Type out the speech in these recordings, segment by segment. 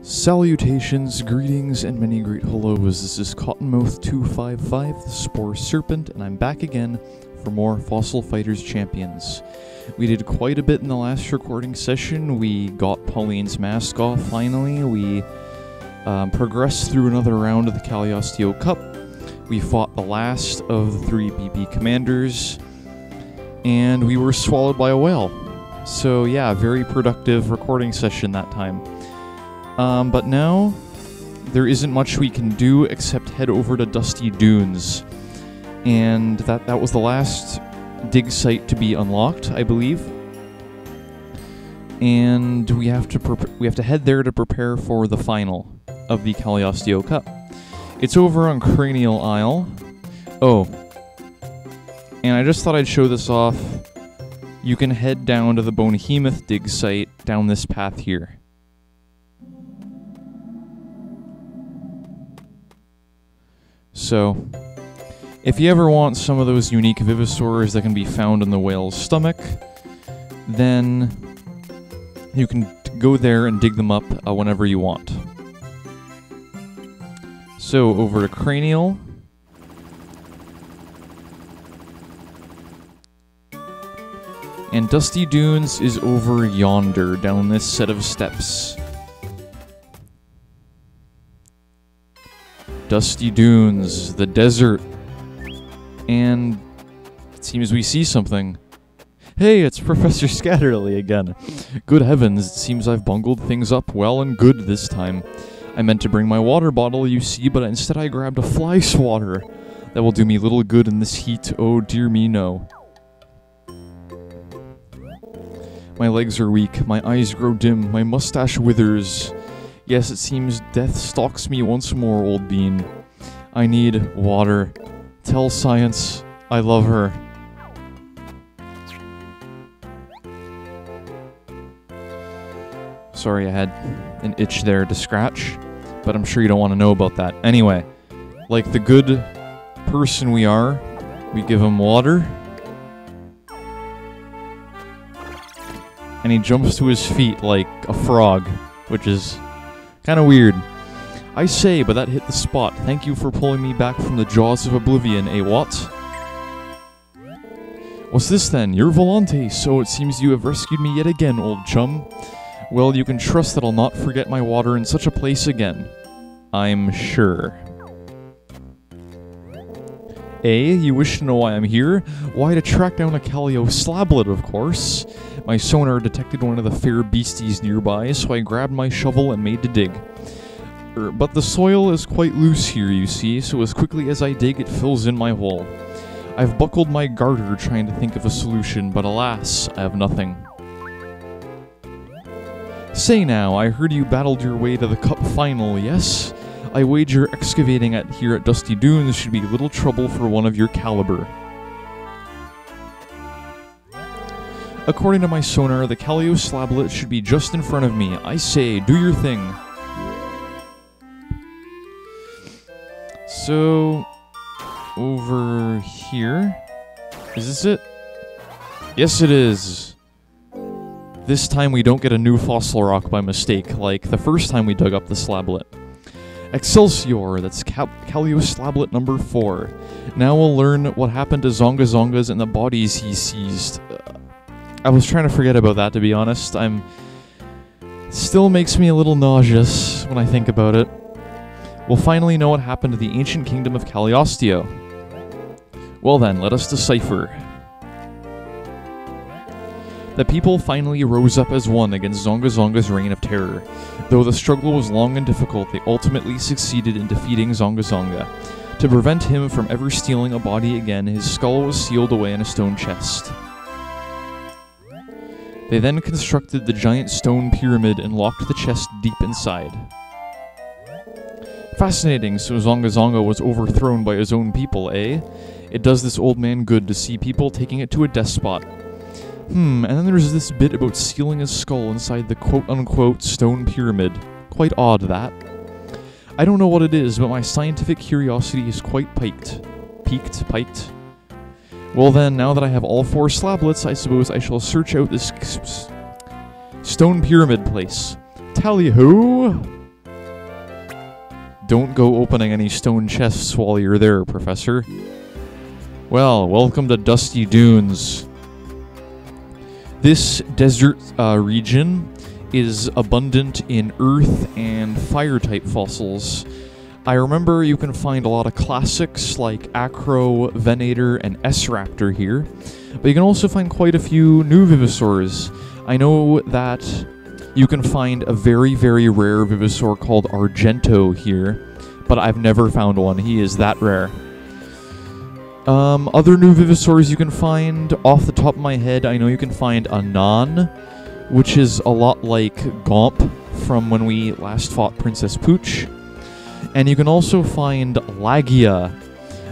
Salutations, greetings, and many great hellos. This is Cottonmouth255, the Spore Serpent, and I'm back again for more Fossil Fighters Champions. We did quite a bit in the last recording session. We got Pauline's mask off, finally. We progressed through another round of the Caliosteo Cup. We fought the last of the 3 BB commanders, and we were swallowed by a whale. So yeah, very productive recording session that time. But now, there isn't much we can do except head over to Dusty Dunes. And that was the last dig site to be unlocked, I believe. And we have to head there to prepare for the final of the Caliosteo Cup. It's over on Cranial Isle. Oh. And I just thought I'd show this off. You can head down to the Bonehemoth dig site down this path here. So, if you ever want some of those unique Vivisaurs that can be found in the whale's stomach, then you can go there and dig them up whenever you want. So, over to Cranial. And Dusty Dunes is over yonder, down this set of steps. Dusty Dunes, the desert, and it seems we see something. Hey, it's Professor Scattery again. Good heavens, it seems I've bungled things up well and good this time. I meant to bring my water bottle, you see, but instead I grabbed a fly swatter. That will do me little good in this heat, oh dear me no. My legs are weak, my eyes grow dim, my mustache withers. Yes, it seems death stalks me once more, old bean. I need water. Tell science I love her. Sorry, I had an itch there to scratch, but I'm sure you don't want to know about that. Anyway, like the good person we are, we give him water. And he jumps to his feet like a frog, which is kind of weird. I say, but that hit the spot. Thank you for pulling me back from the jaws of oblivion, eh what? What's this then? You're Volante, so it seems you have rescued me yet again, old chum. Well, you can trust that I'll not forget my water in such a place again. I'm sure. You wish to know why I'm here? Why, to track down a Calio slablet, of course. My sonar detected one of the fair beasties nearby, so I grabbed my shovel and made to dig. But the soil is quite loose here, you see, so as quickly as I dig, it fills in my hole. I've buckled my garter trying to think of a solution, but alas, I have nothing. Say now, I heard you battled your way to the Cup final, yes? I wager excavating here at Dusty Dunes should be little trouble for one of your caliber. According to my sonar, the Calio slablet should be just in front of me. I say, do your thing. So, over here. Is this it? Yes, it is. This time we don't get a new fossil rock by mistake, like the first time we dug up the slablet. Excelsior, that's Calio slablet number 4. Now we'll learn what happened to Zongas and the bodies he seized. I was trying to forget about that, to be honest. Still makes me a little nauseous when I think about it. We'll finally know what happened to the ancient kingdom of Caliosteo. Well then, let us decipher. The people finally rose up as one against Zonga's reign of terror. Though the struggle was long and difficult, they ultimately succeeded in defeating Zonga. To prevent him from ever stealing a body again, his skull was sealed away in a stone chest. They then constructed the giant stone pyramid and locked the chest deep inside. Fascinating, so Zonga was overthrown by his own people, eh? It does this old man good to see people taking it to a despot. And then there's this bit about sealing his skull inside the quote-unquote stone pyramid. Quite odd, that. I don't know what it is, but my scientific curiosity is quite piked. Piked? Well then, now that I have all 4 slablets, I suppose I shall search out this stone pyramid place. Tally-ho! Don't go opening any stone chests while you're there, Professor. Well, welcome to Dusty Dunes. This desert region is abundant in earth and fire-type fossils. I remember you can find a lot of classics like Acro, Venator, and S-Raptor here, but you can also find quite a few new Vivisaurs. I know that you can find a very, very rare Vivisaur called Argento here, but I've never found one. He is that rare. Other new Vivisaurs you can find, off the top of my head, I know you can find Anon, which is a lot like Gomp from when we last fought Princess Pooch. And you can also find Lagia.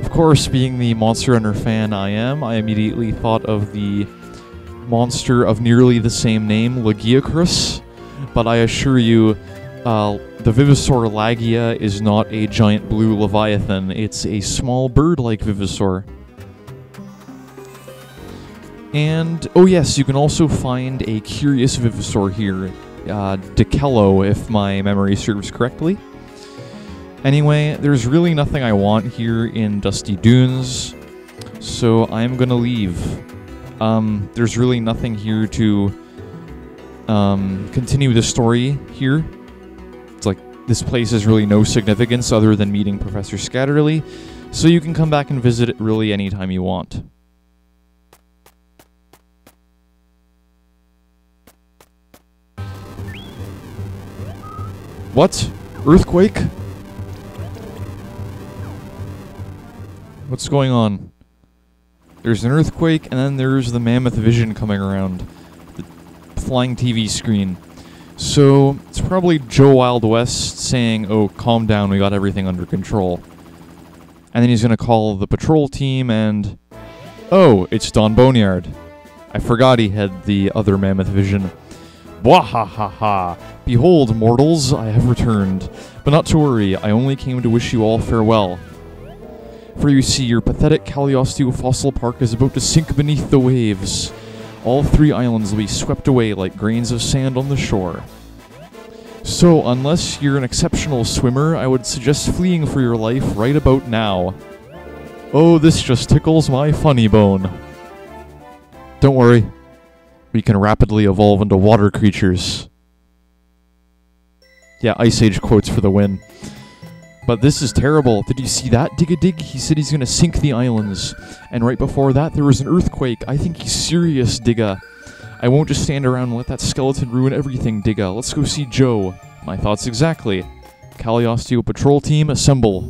Of course, being the Monster Hunter fan I am, I immediately thought of the monster of nearly the same name, Lagiacrus. But I assure you, the Vivisaur Lagia is not a giant blue leviathan. It's a small bird-like Vivisaur. And, oh yes, you can also find a curious Vivisaur here, Dekello, if my memory serves correctly. Anyway, there's really nothing I want here in Dusty Dunes, so I'm gonna leave. There's really nothing here to continue the story here. It's like, this place has really no significance other than meeting Professor Scattery, so you can come back and visit it really anytime you want. What? Earthquake? What's going on? There's an earthquake, and then there's the mammoth vision coming around. The flying TV screen. So, it's probably Joe Wild West saying, oh, calm down, we got everything under control. And then he's gonna call the patrol team, and... oh, it's Don Boneyard. I forgot he had the other mammoth vision. Wahahaha! Behold, mortals, I have returned. But not to worry, I only came to wish you all farewell. For you see, your pathetic Caliosteo fossil park is about to sink beneath the waves. All 3 islands will be swept away like grains of sand on the shore. So, unless you're an exceptional swimmer, I would suggest fleeing for your life right about now. Oh, this just tickles my funny bone. Don't worry. We can rapidly evolve into water creatures. Yeah, Ice Age quotes for the win. But this is terrible. Did you see that, Dig-a-Dig? He said he's gonna sink the islands. And right before that, there was an earthquake. I think he's serious, Digga. I won't just stand around and let that skeleton ruin everything, Digga. Let's go see Joe. My thoughts exactly. Caliosteo patrol team, assemble.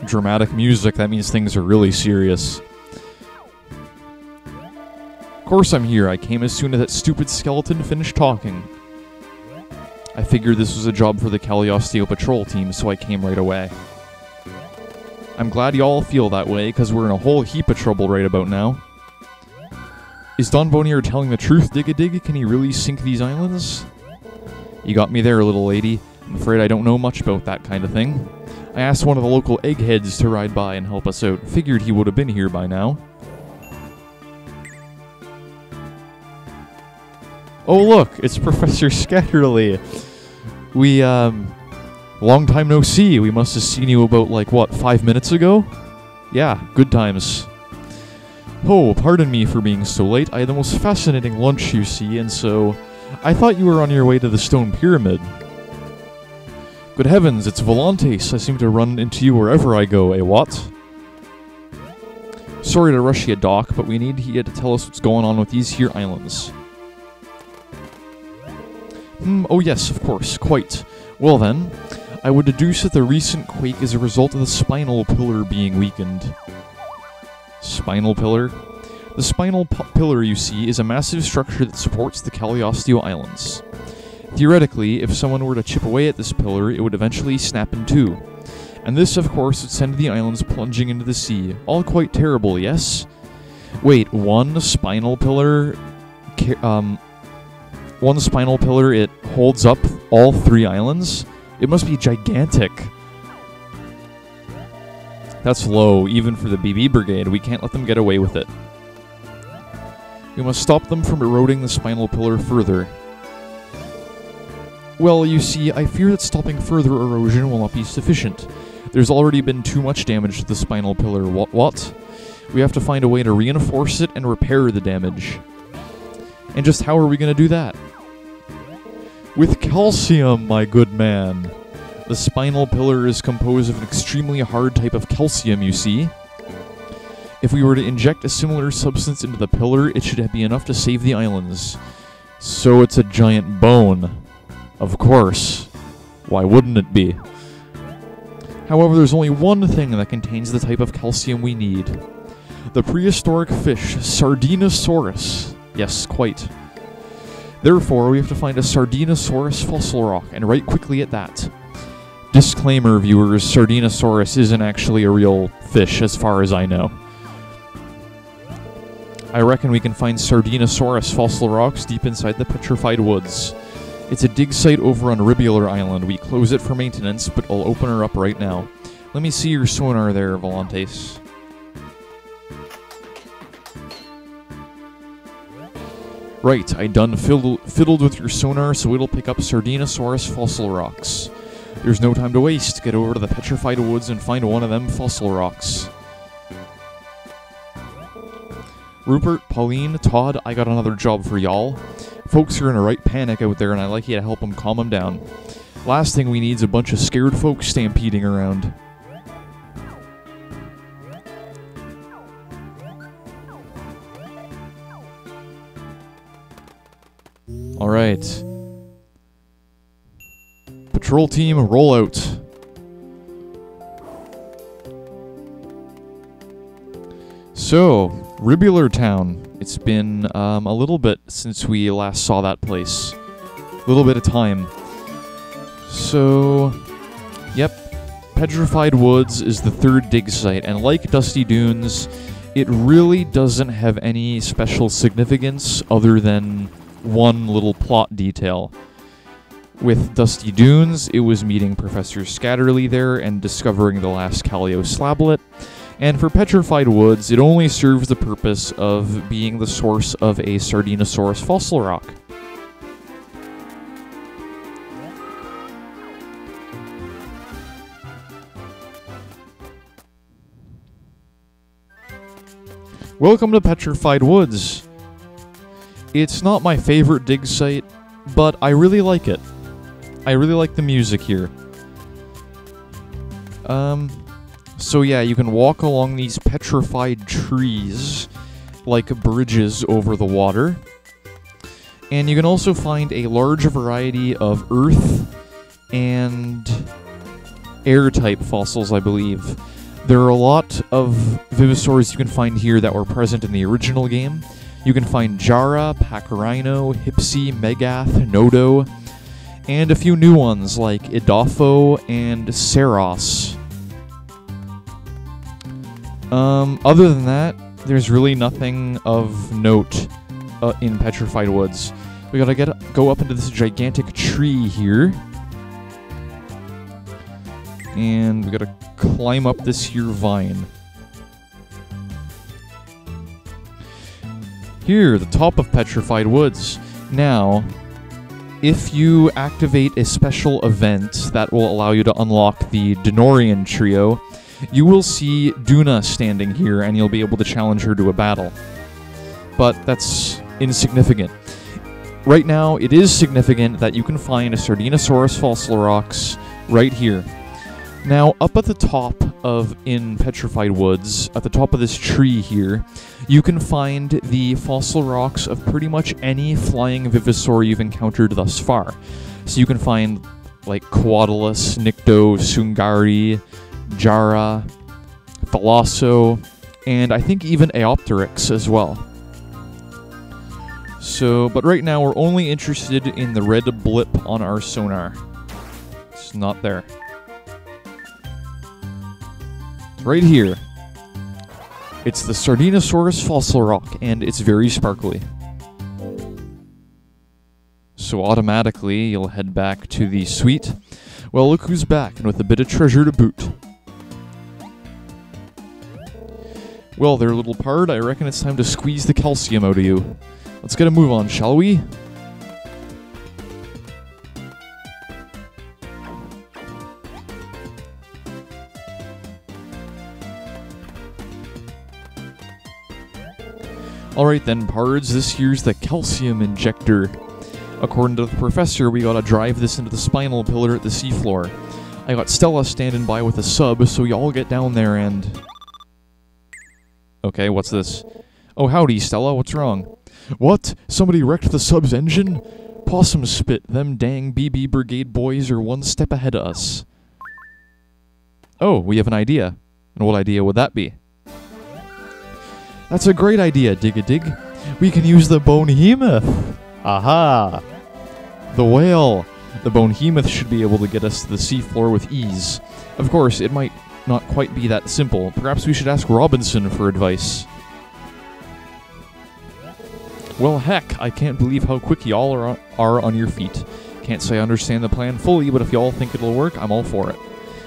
Dramatic music, that means things are really serious. Of course I'm here. I came as soon as that stupid skeleton finished talking. I figured this was a job for the Caliosteo patrol team, so I came right away. I'm glad y'all feel that way, because we're in a whole heap of trouble right about now. Is Don Boneyard telling the truth, Dig-a-Dig? Can he really sink these islands? You got me there, little lady. I'm afraid I don't know much about that kind of thing. I asked one of the local eggheads to ride by and help us out. Figured he would have been here by now. Oh look, it's Professor Scattery. We, long time no see. We must have seen you about, like, what, 5 minutes ago? Yeah, good times. Oh, pardon me for being so late. I had the most fascinating lunch, you see, and so... I thought you were on your way to the Stone Pyramid. Good heavens, it's Volantes. I seem to run into you wherever I go, eh, what? Sorry to rush you, Doc, but we need you to tell us what's going on with these here islands. Oh yes, of course, quite. Well then, I would deduce that the recent quake is a result of the spinal pillar being weakened. Spinal pillar? The spinal pillar, you see, is a massive structure that supports the Caliosteo Islands. Theoretically, if someone were to chip away at this pillar, it would eventually snap in two. And this, of course, would send the islands plunging into the sea. All quite terrible, yes? Wait, one spinal pillar, it holds up all 3 islands? It must be gigantic. That's low, even for the BB Brigade. We can't let them get away with it. We must stop them from eroding the spinal pillar further. Well, you see, I fear that stopping further erosion will not be sufficient. There's already been too much damage to the spinal pillar. What? We have to find a way to reinforce it and repair the damage. And just how are we going to do that? With calcium, my good man. The spinal pillar is composed of an extremely hard type of calcium, you see. If we were to inject a similar substance into the pillar, it should be enough to save the islands. So it's a giant bone. Of course. Why wouldn't it be? However, there's only one thing that contains the type of calcium we need. The prehistoric fish, Sardinosaurus. Yes, quite. Therefore, we have to find a Sardinosaurus fossil rock, and right quickly at that. Disclaimer, viewers, Sardinosaurus isn't actually a real fish, as far as I know. I reckon we can find Sardinosaurus fossil rocks deep inside the Petrified Woods. It's a dig site over on Ribular Island. We close it for maintenance, but I'll open her up right now. Let me see your sonar there, Volantes. Right, I done fiddled with your sonar, so it'll pick up Sardinosaurus fossil rocks. There's no time to waste. Get over to the Petrified Woods and find one of them fossil rocks. Rupert, Pauline, Todd, I got another job for y'all. Folks are in a right panic out there, and I'd like you to help them calm them down. Last thing we need is a bunch of scared folks stampeding around. Alright. Patrol team, roll out. So, Ribular Town. It's been a little bit since we last saw that place. A little bit of time. So, yep. Petrified Woods is the third dig site, and like Dusty Dunes, it really doesn't have any special significance other than one little plot detail. With Dusty Dunes, it was meeting Professor Scattery there and discovering the last Caliosteo. And for Petrified Woods, it only serves the purpose of being the source of a Sardinosaurus fossil rock. Welcome to Petrified Woods. It's not my favorite dig site, but I really like it. I really like the music here. So yeah, you can walk along these petrified trees like bridges over the water. And you can also find a large variety of earth and air-type fossils, I believe. There are a lot of Vivosaurs you can find here that were present in the original game. You can find Jara, Pacarino, Hypsy, Megath, Nodo, and a few new ones like Idofo and Saros. Other than that, there's really nothing of note in Petrified Woods. We gotta go up into this gigantic tree here. And we gotta climb up this here vine. Here, the top of Petrified Woods. Now, if you activate a special event that will allow you to unlock the Denorian trio, you will see Duna standing here, and you'll be able to challenge her to a battle. But that's insignificant. Right now, it is significant that you can find a Sardinosaurus fossil rocks right here. Now, up at the top in Petrified Woods, at the top of this tree here, you can find the fossil rocks of pretty much any flying Vivosaur you've encountered thus far. So you can find, like, Quaddalus, Nycto, Sungari, Jara, Thalasso, and I think even Aopteryx as well. So, but right now we're only interested in the red blip on our sonar. It's not there. Right here. It's the Sardinosaurus fossil rock, and it's very sparkly. So automatically, you'll head back to the suite. Well, look who's back, and with a bit of treasure to boot. Well there, little pard, I reckon it's time to squeeze the calcium out of you. Let's get a move on, shall we? Alright then, pards, this here's the calcium injector. According to the professor, we gotta drive this into the spinal pillar at the seafloor. I got Stella standing by with a sub, so y'all get down there and... Okay, what's this? Oh, howdy, Stella, what's wrong? What? Somebody wrecked the sub's engine? Possum spit, them dang BB Brigade boys are one step ahead of us. Oh, we have an idea. And what idea would that be? That's a great idea, Dig-a-Dig. We can use the Bonehemoth. Aha! The whale. The Bonehemoth should be able to get us to the seafloor with ease. Of course, it might not quite be that simple. Perhaps we should ask Robinson for advice. Well, heck, I can't believe how quick y'all are on your feet. Can't say I understand the plan fully, but if y'all think it'll work, I'm all for it.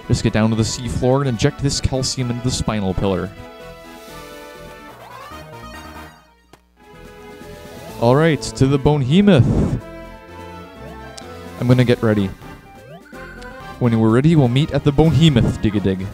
Just get down to the seafloor and inject this calcium into the spinal pillar. Alright, to the Bonehemoth. I'm gonna get ready. When we're ready, we'll meet at the Bonehemoth, Dig-a-Dig.